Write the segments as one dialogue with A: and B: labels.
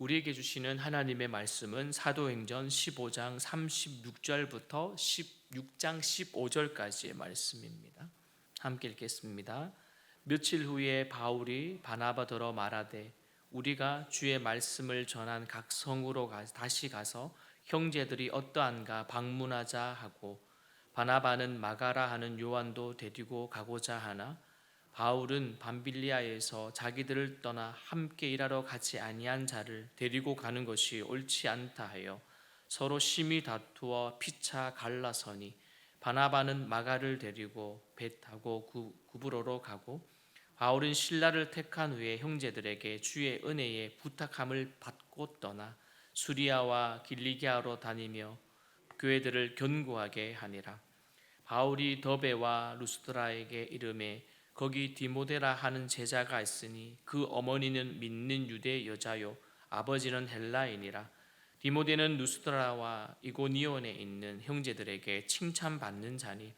A: 우리에게 주시는 하나님의 말씀은 사도행전 15장 36절부터 16장 15절까지의 말씀입니다. 함께 읽겠습니다. 며칠 후에 바울이 바나바더러 말하되 우리가 주의 말씀을 전한 각 성으로 다시 가서 형제들이 어떠한가 방문하자 하고, 바나바는 마가라 하는 요한도 데리고 가고자 하나 바울은 밤빌리아에서 자기들을 떠나 함께 일하러 가지 아니한 자를 데리고 가는 것이 옳지 않다 하여 서로 심히 다투어 피차 갈라서니, 바나바는 마가를 데리고 배 타고 구브로로 가고, 바울은 신라를 택한 후에 형제들에게 주의 은혜에 부탁함을 받고 떠나 수리아와 길리기아로 다니며 교회들을 견고하게 하니라. 바울이 더베와 루스드라에게 이르매 거기 디모데라 하는 제자가 있으니 그 어머니는 믿는 유대 여자요 아버지는 헬라인이라. 디모데는 루스드라와 이고니온에 있는 형제들에게 칭찬받는 자니,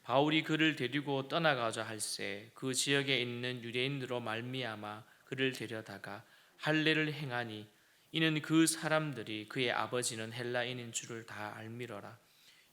A: 바울이 그를 데리고 떠나가자 할새 그 지역에 있는 유대인들로 말미암아 그를 데려다가 할례를 행하니, 이는 그 사람들이 그의 아버지는 헬라인인 줄을 다 알미러라.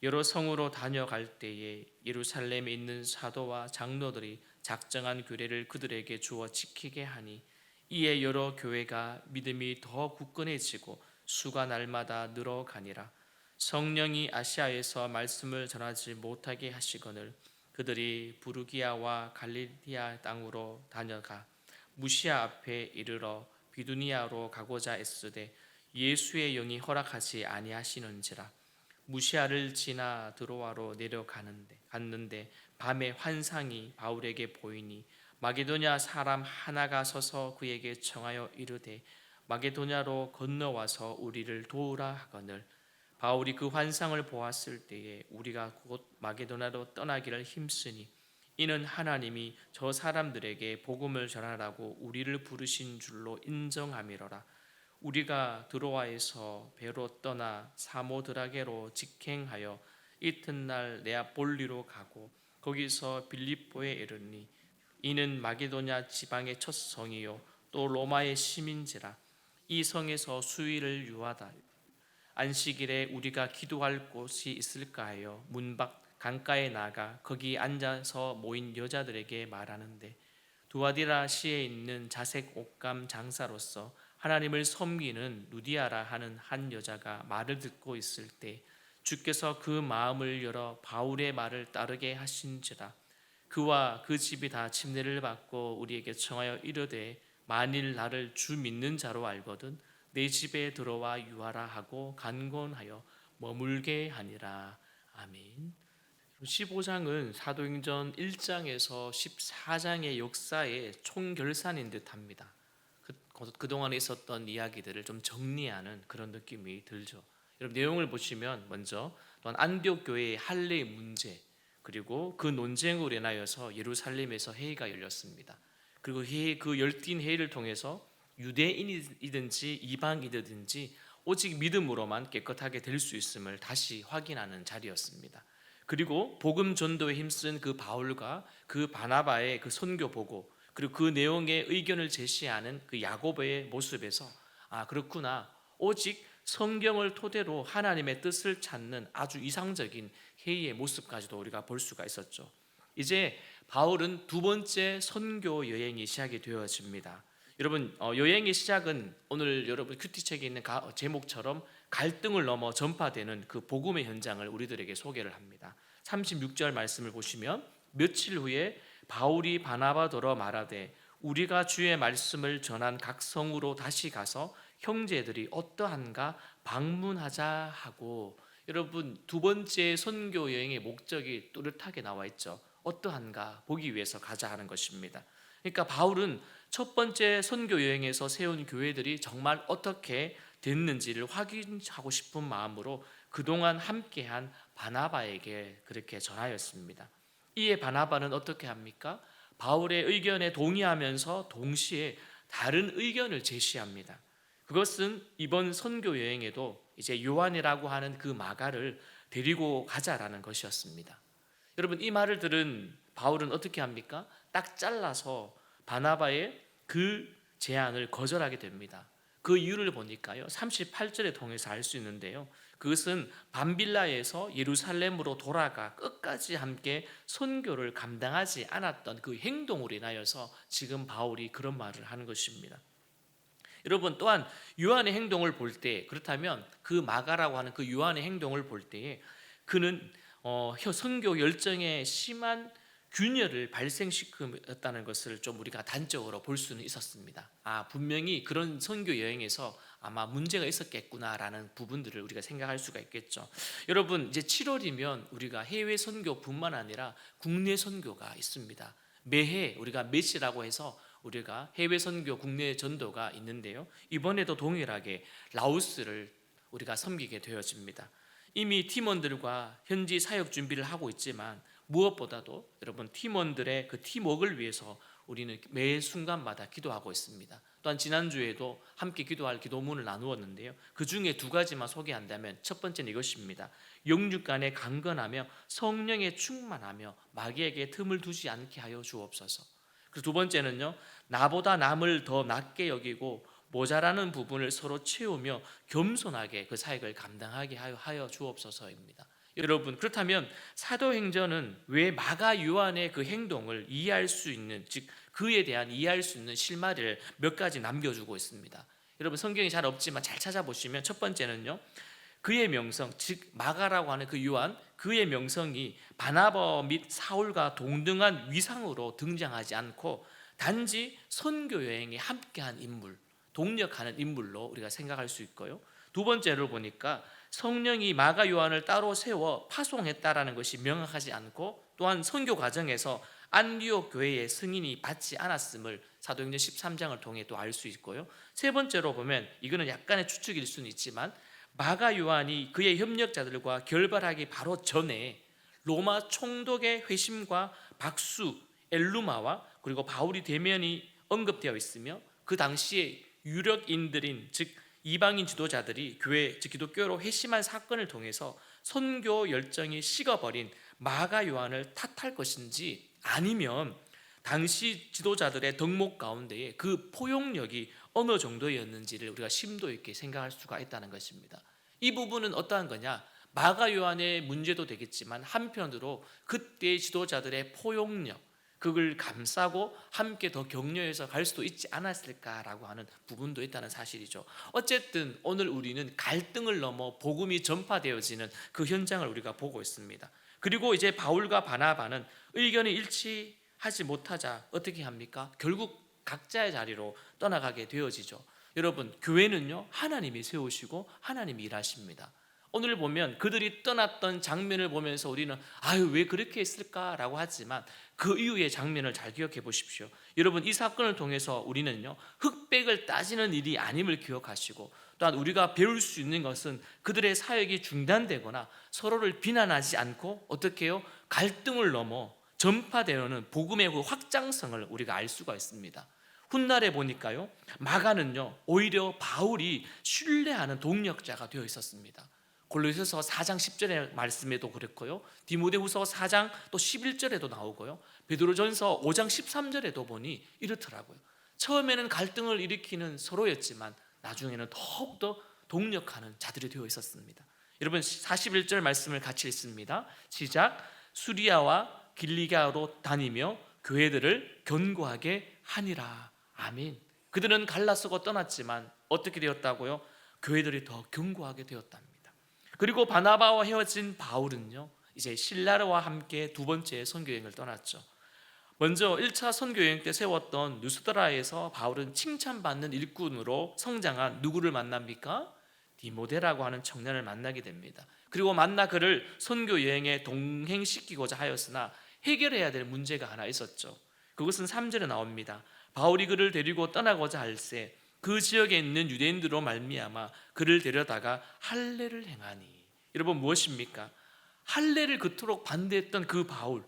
A: 여러 성으로 다녀갈 때에 예루살렘에 있는 사도와 장로들이 작정한 규례를 그들에게 주어 지키게 하니, 이에 여러 교회가 믿음이 더 굳건해지고 수가 날마다 늘어가니라. 성령이 아시아에서 말씀을 전하지 못하게 하시거늘 그들이 부르기아와 갈리디아 땅으로 다녀가 무시아 앞에 이르러 비두니아로 가고자 애쓰되 예수의 영이 허락하지 아니하시는지라. 무시아를 지나 드로아로 갔는데 밤에 환상이 바울에게 보이니 마게도냐 사람 하나가 서서 그에게 청하여 이르되 마게도냐로 건너와서 우리를 도우라 하거늘, 바울이 그 환상을 보았을 때에 우리가 곧 마게도냐로 떠나기를 힘쓰니, 이는 하나님이 저 사람들에게 복음을 전하라고 우리를 부르신 줄로 인정함이로라. 우리가 드로아에서 배로 떠나 사모드라게로 직행하여 이튿날 네아폴리로 가고 거기서 빌립보에 이르니, 이는 마게도냐 지방의 첫 성이요 또 로마의 시민지라. 이 성에서 수일을 유하다 안식일에 우리가 기도할 곳이 있을까 하여 문밖 강가에 나가 거기 앉아서 모인 여자들에게 말하는데, 두아디라 시에 있는 자색 옷감 장사로서 하나님을 섬기는 루디아라 하는 한 여자가 말을 듣고 있을 때 주께서 그 마음을 열어 바울의 말을 따르게 하신지라. 그와 그 집이 다 침례를 받고 우리에게 청하여 이르되 만일 나를 주 믿는 자로 알거든 내 집에 들어와 유하라 하고 간곤하여 머물게 하니라. 아멘. 15장은 사도행전 1장에서 14장의 역사의 총결산인 듯합니다. 그동안에 있었던 이야기들을 좀 정리하는 그런 느낌이 들죠. 여러분, 내용을 보시면 먼저 또한 안디옥 교회의 할례 문제, 그리고 그 논쟁으로 인하여서 예루살렘에서 회의가 열렸습니다. 그리고 그 열띤 회의를 통해서 유대인이든지 이방인이든지 오직 믿음으로만 깨끗하게 될 수 있음을 다시 확인하는 자리였습니다. 그리고 복음 전도에 힘쓴 그 바울과 그 바나바의 그 선교 보고, 그리고 그 내용의 의견을 제시하는 그 야고보의 모습에서 그렇구나, 오직 성경을 토대로 하나님의 뜻을 찾는 아주 이상적인 회의의 모습까지도 우리가 볼 수가 있었죠. 이제 바울은 두 번째 선교 여행이 시작이 되어집니다. 여러분, 여행의 시작은 오늘 여러분 큐티책에 있는 제목처럼 갈등을 넘어 전파되는 그 복음의 현장을 우리들에게 소개를 합니다. 36절 말씀을 보시면, 며칠 후에 바울이 바나바더러 말하되 우리가 주의 말씀을 전한 각 성으로 다시 가서 형제들이 어떠한가 방문하자 하고, 여러분 두 번째 선교 여행의 목적이 뚜렷하게 나와 있죠. 어떠한가 보기 위해서 가자 하는 것입니다. 그러니까 바울은 첫 번째 선교 여행에서 세운 교회들이 정말 어떻게 됐는지를 확인하고 싶은 마음으로 그동안 함께한 바나바에게 그렇게 전하였습니다. 이에 바나바는 어떻게 합니까? 바울의 의견에 동의하면서 동시에 다른 의견을 제시합니다. 그것은 이번 선교 여행에도 이제 요한이라고 하는 그 마가를 데리고 가자라는 것이었습니다. 여러분, 이 말을 들은 바울은 어떻게 합니까? 딱 잘라서 바나바의 그 제안을 거절하게 됩니다. 그 이유를 보니까요 38절에 통해서 알 수 있는데요, 그것은 밤빌라에서 예루살렘으로 돌아가 끝까지 함께 선교를 감당하지 않았던 그 행동으로 인하여서 지금 바울이 그런 말을 하는 것입니다. 여러분, 또한 요한의 행동을 볼 때, 그렇다면 그 마가라고 하는 그 요한의 행동을 볼 때에 그는 선교 열정에 심한 균열을 발생시켰다는 것을 좀 우리가 단적으로 볼 수는 있었습니다. 분명히 그런 선교 여행에서 아마 문제가 있었겠구나라는 부분들을 우리가 생각할 수가 있겠죠. 여러분, 이제 7월이면 우리가 해외 선교뿐만 아니라 국내 선교가 있습니다. 매해 우리가 메시라고 해서 우리가 해외 선교 국내 전도가 있는데요, 이번에도 동일하게 라오스를 우리가 섬기게 되어집니다. 이미 팀원들과 현지 사역 준비를 하고 있지만 무엇보다도 여러분, 팀원들의 그 팀워크를 위해서 우리는 매 순간마다 기도하고 있습니다. 또한 지난주에도 함께 기도할 기도문을 나누었는데요, 그 중에 두 가지만 소개한다면 첫 번째는 이것입니다. 영육 간에 강건하며 성령에 충만하며 마귀에게 틈을 두지 않게 하여 주옵소서. 그리고 두 번째는요, 나보다 남을 더 낮게 여기고 모자라는 부분을 서로 채우며 겸손하게 그 사역을 감당하게 하여 주옵소서입니다. 여러분, 그렇다면 사도행전은 왜 마가 요한의 그 행동을 이해할 수 있는, 즉 그에 대한 이해할 수 있는 실마리를 몇 가지 남겨주고 있습니다. 여러분, 성경이 잘 없지만 잘 찾아보시면 첫 번째는요, 그의 명성, 즉 마가라고 하는 그 요한, 그의 명성이 바나바 및 사울과 동등한 위상으로 등장하지 않고 단지 선교 여행에 함께한 인물, 동력하는 인물로 우리가 생각할 수 있고요. 두 번째로 보니까 성령이 마가 요한을 따로 세워 파송했다라는 것이 명확하지 않고, 또한 선교 과정에서 안디옥 교회의 승인이 받지 않았음을 사도행전 13장을 통해 또 알 수 있고요. 세 번째로 보면, 이거는 약간의 추측일 수는 있지만 마가 요한이 그의 협력자들과 결발하기 바로 전에 로마 총독의 회심과 박수, 엘루마와 그리고 바울이 대면이 언급되어 있으며, 그 당시에 유력인들인 즉 이방인 지도자들이 교회 즉 기독교로 회심한 사건을 통해서 선교 열정이 식어버린 마가 요한을 탓할 것인지, 아니면 당시 지도자들의 덕목 가운데에 그 포용력이 어느 정도였는지를 우리가 심도 있게 생각할 수가 있다는 것입니다. 이 부분은 어떠한 거냐? 마가 요한의 문제도 되겠지만 한편으로 그때의 지도자들의 포용력, 그걸 감싸고 함께 더 격려해서 갈 수도 있지 않았을까라고 하는 부분도 있다는 사실이죠. 어쨌든 오늘 우리는 갈등을 넘어 복음이 전파되어지는 그 현장을 우리가 보고 있습니다. 그리고 이제 바울과 바나바는 의견이 일치하지 못하자 어떻게 합니까? 결국 각자의 자리로 떠나가게 되어지죠. 여러분, 교회는요 하나님이 세우시고 하나님이 일하십니다. 오늘 보면 그들이 떠났던 장면을 보면서 우리는 왜 그렇게 했을까라고 하지만 그 이후의 장면을 잘 기억해 보십시오. 여러분, 이 사건을 통해서 우리는요 흑백을 따지는 일이 아님을 기억하시고, 또한 우리가 배울 수 있는 것은 그들의 사역이 중단되거나 서로를 비난하지 않고 어떻게 해요? 갈등을 넘어 전파되는 복음의 그 확장성을 우리가 알 수가 있습니다. 훗날에 보니까요 마가는요 오히려 바울이 신뢰하는 동력자가 되어 있었습니다. 골로새서 4장 10절의 말씀에도 그렇고요, 디모데후서 4장 또 11절에도 나오고요, 베드로전서 5장 13절에도 보니 이렇더라고요. 처음에는 갈등을 일으키는 서로였지만 나중에는 더욱더 동력하는 자들이 되어 있었습니다. 여러분, 41절 말씀을 같이 읽습니다. 시작. 수리아와 길리가로 다니며 교회들을 견고하게 하니라. 아멘. 그들은 갈라서고 떠났지만 어떻게 되었다고요? 교회들이 더 견고하게 되었답니다. 그리고 바나바와 헤어진 바울은요 이제 실라르와 함께 두 번째 선교여행을 떠났죠. 먼저 1차 선교여행 때 세웠던 누스드라에서 바울은 칭찬받는 일꾼으로 성장한 누구를 만납니까? 디모데라고 하는 청년을 만나게 됩니다. 그리고 만나 그를 선교여행에 동행시키고자 하였으나 해결해야 될 문제가 하나 있었죠. 그것은 3절에 나옵니다. 바울이 그를 데리고 떠나고자 할새 그 지역에 있는 유대인들로 말미암아 그를 데려다가 할례를 행하니. 여러분, 무엇입니까? 할례를 그토록 반대했던 그 바울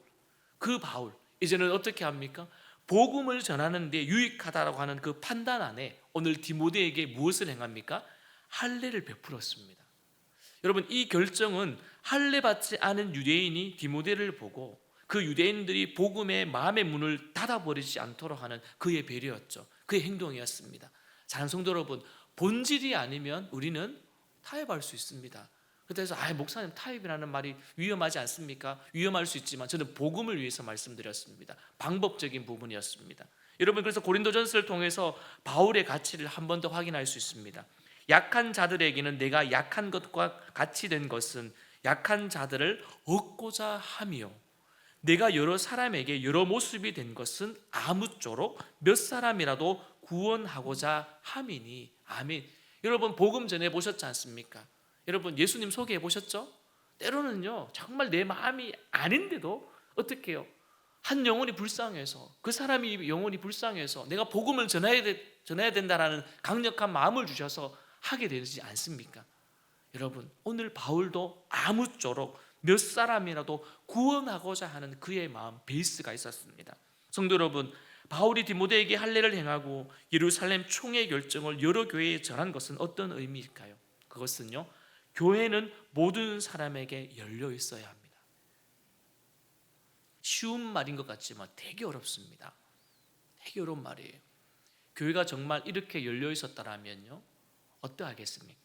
A: 이제는 어떻게 합니까? 복음을 전하는 데 유익하다라고 하는 그 판단 안에 오늘 디모데에게 무엇을 행합니까? 할례를 베풀었습니다. 여러분, 이 결정은 할례 받지 않은 유대인이 디모데를 보고 그 유대인들이 복음의 마음의 문을 닫아버리지 않도록 하는 그의 배려였죠. 그의 행동이었습니다. 사랑하는 성도 여러분, 본질이 아니면 우리는 타협할 수 있습니다. 그래서 목사님 타협이라는 말이 위험하지 않습니까? 위험할 수 있지만 저는 복음을 위해서 말씀드렸습니다. 방법적인 부분이었습니다. 여러분, 그래서 고린도전서를 통해서 바울의 가치를 한 번 더 확인할 수 있습니다. 약한 자들에게는 내가 약한 것과 같이 된 것은 약한 자들을 얻고자 하며 내가 여러 사람에게 여러 모습이 된 것은 아무쪼록 몇 사람이라도 구원하고자 함이니. 아멘. 여러분, 복음 전해 보셨지 않습니까? 여러분, 예수님 소개해 보셨죠? 때로는요 정말 내 마음이 아닌데도 어떻게 해요? 한 영혼이 불쌍해서, 그 사람이 영혼이 불쌍해서 내가 복음을 전해야 된다라는 강력한 마음을 주셔서 하게 되지 않습니까? 여러분, 오늘 바울도 아무쪼록 몇 사람이라도 구원하고자 하는 그의 마음, 베이스가 있었습니다. 성도 여러분, 바울이 디모데에게 할례를 행하고 예루살렘 총회 결정을 여러 교회에 전한 것은 어떤 의미일까요? 그것은요, 교회는 모든 사람에게 열려 있어야 합니다. 쉬운 말인 것 같지만 되게 어렵습니다. 되게 어려운 말이에요. 교회가 정말 이렇게 열려 있었다라면요, 어떠하겠습니까?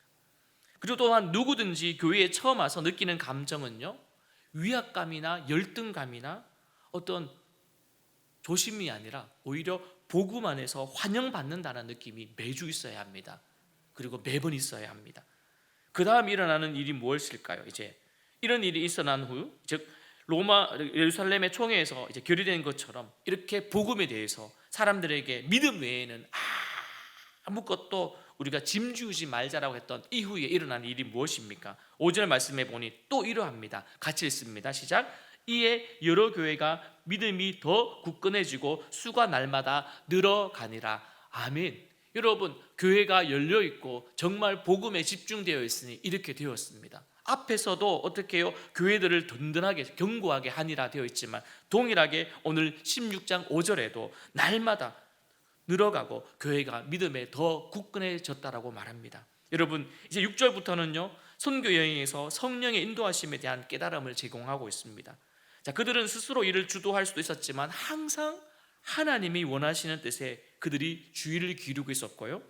A: 그리고 또한 누구든지 교회에 처음 와서 느끼는 감정은요, 위압감이나 열등감이나 어떤 조심이 아니라 오히려 복음 안에서 환영받는다는 느낌이 매주 있어야 합니다. 그리고 매번 있어야 합니다. 그 다음 일어나는 일이 무엇일까요? 이제 이런 일이 있어난 후, 즉 로마 예루살렘의 총회에서 이제 결의된 것처럼 이렇게 복음에 대해서 사람들에게 믿음 외에는 아무것도 우리가 짐지우지 말자라고 했던 이후에 일어난 일이 무엇입니까? 5절 말씀해 보니 또 이러합니다. 같이 읽습니다. 시작. 이에 여러 교회가 믿음이 더 굳건해지고 수가 날마다 늘어가니라. 아멘. 여러분, 교회가 열려 있고 정말 복음에 집중되어 있으니 이렇게 되었습니다. 앞에서도 어떻게 해요? 교회들을 든든하게 견고하게 하니라 되어 있지만 동일하게 오늘 16장 5절에도 날마다 늘어가고 교회가 믿음에 더 굳건해졌다라고 말합니다. 여러분, 이제 6절부터는요 선교 여행에서 성령의 인도하심에 대한 깨달음을 제공하고 있습니다. 자, 그들은 스스로 일을 주도할 수도 있었지만 항상 하나님이 원하시는 뜻에 그들이 주의를 기울이고 있었고요,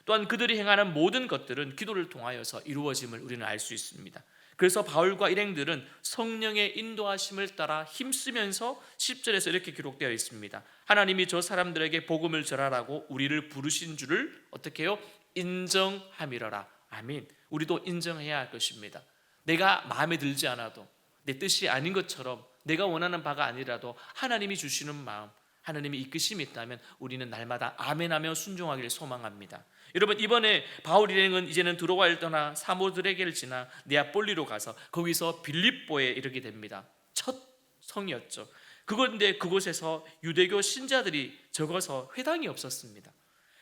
A: 또한 그들이 행하는 모든 것들은 기도를 통하여서 이루어짐을 우리는 알 수 있습니다. 그래서 바울과 일행들은 성령의 인도하심을 따라 힘쓰면서 10절에서 이렇게 기록되어 있습니다. 하나님이 저 사람들에게 복음을 전하라고 우리를 부르신 줄을 어떻게 해요? 인정함이러라. 아멘. 우리도 인정해야 할 것입니다. 내가 마음에 들지 않아도, 내 뜻이 아닌 것처럼, 내가 원하는 바가 아니라도 하나님이 주시는 마음, 하나님의 이끄심이 있다면 우리는 날마다 아멘하며 순종하기를 소망합니다. 여러분, 이번에 바울 일행은 이제는 드로아를 떠나 사모드레게를 지나 네아폴리로 가서 거기서 빌립보에 이르게 됩니다. 첫 성이었죠. 그런데 그곳에서 유대교 신자들이 적어서 회당이 없었습니다.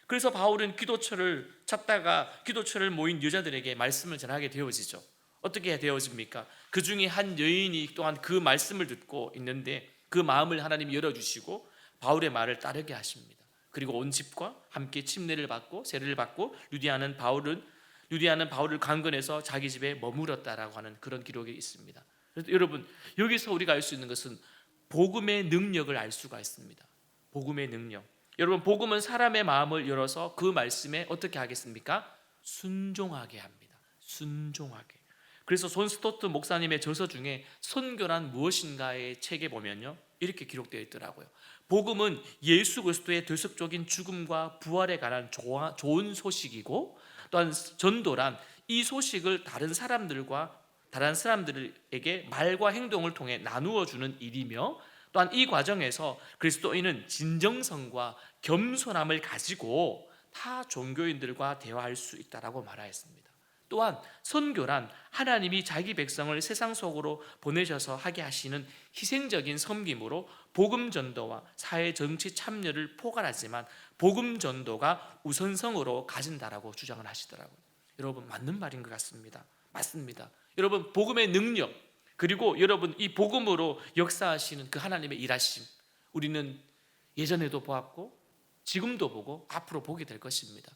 A: 그래서 바울은 기도처를 찾다가 기도처를 모인 여자들에게 말씀을 전하게 되어지죠. 어떻게 되어집니까? 그 중에 한 여인이 또한 그 말씀을 듣고 있는데 그 마음을 하나님이 열어주시고 바울의 말을 따르게 하십니다. 그리고 온 집과 함께 침례를 받고 세례를 받고 유대하는 바울을 강건해서 자기 집에 머물었다라고 하는 그런 기록이 있습니다. 그래서 여러분, 여기서 우리가 알 수 있는 것은 복음의 능력을 알 수가 있습니다. 복음의 능력. 여러분, 복음은 사람의 마음을 열어서 그 말씀에 어떻게 하겠습니까? 순종하게 합니다. 순종하게. 그래서 존 스토트 목사님의 저서 중에 선교란 무엇인가의 책에 보면요 이렇게 기록되어 있더라고요. 복음은 예수 그리스도의 대속적인 죽음과 부활에 관한 좋은 소식이고, 또한 전도란 이 소식을 다른 사람들에게 말과 행동을 통해 나누어 주는 일이며, 또한 이 과정에서 그리스도인은 진정성과 겸손함을 가지고 타 종교인들과 대화할 수 있다라고 말하였습니다. 또한 선교란 하나님이 자기 백성을 세상 속으로 보내셔서 하게 하시는 희생적인 섬김으로 복음 전도와 사회 정치 참여를 포괄하지만 복음 전도가 우선성으로 가진다라고 주장을 하시더라고요. 여러분, 맞는 말인 것 같습니다. 맞습니다. 여러분, 복음의 능력, 그리고 여러분 이 복음으로 역사하시는 그 하나님의 일하심, 우리는 예전에도 보았고 지금도 보고 앞으로 보게 될 것입니다.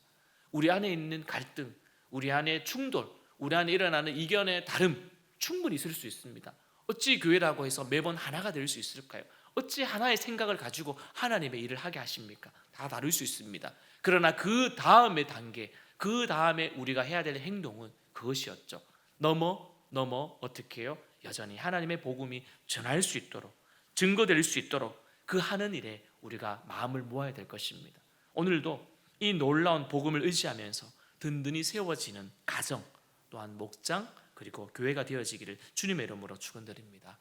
A: 우리 안에 있는 갈등, 우리 안에 충돌, 우리 안에 일어나는 이견의 다름 충분히 있을 수 있습니다. 어찌 교회라고 해서 매번 하나가 될 수 있을까요? 어찌 하나의 생각을 가지고 하나님의 일을 하게 하십니까? 다 다를 수 있습니다. 그러나 그 다음의 단계, 그 다음에 우리가 해야 될 행동은 그것이었죠. 넘어 어떻게 해요? 여전히 하나님의 복음이 전할 수 있도록, 증거될 수 있도록 그 하는 일에 우리가 마음을 모아야 될 것입니다. 오늘도 이 놀라운 복음을 의지하면서 든든히 세워지는 가정, 또한 목장, 그리고 교회가 되어지기를 주님의 이름으로 축원드립니다.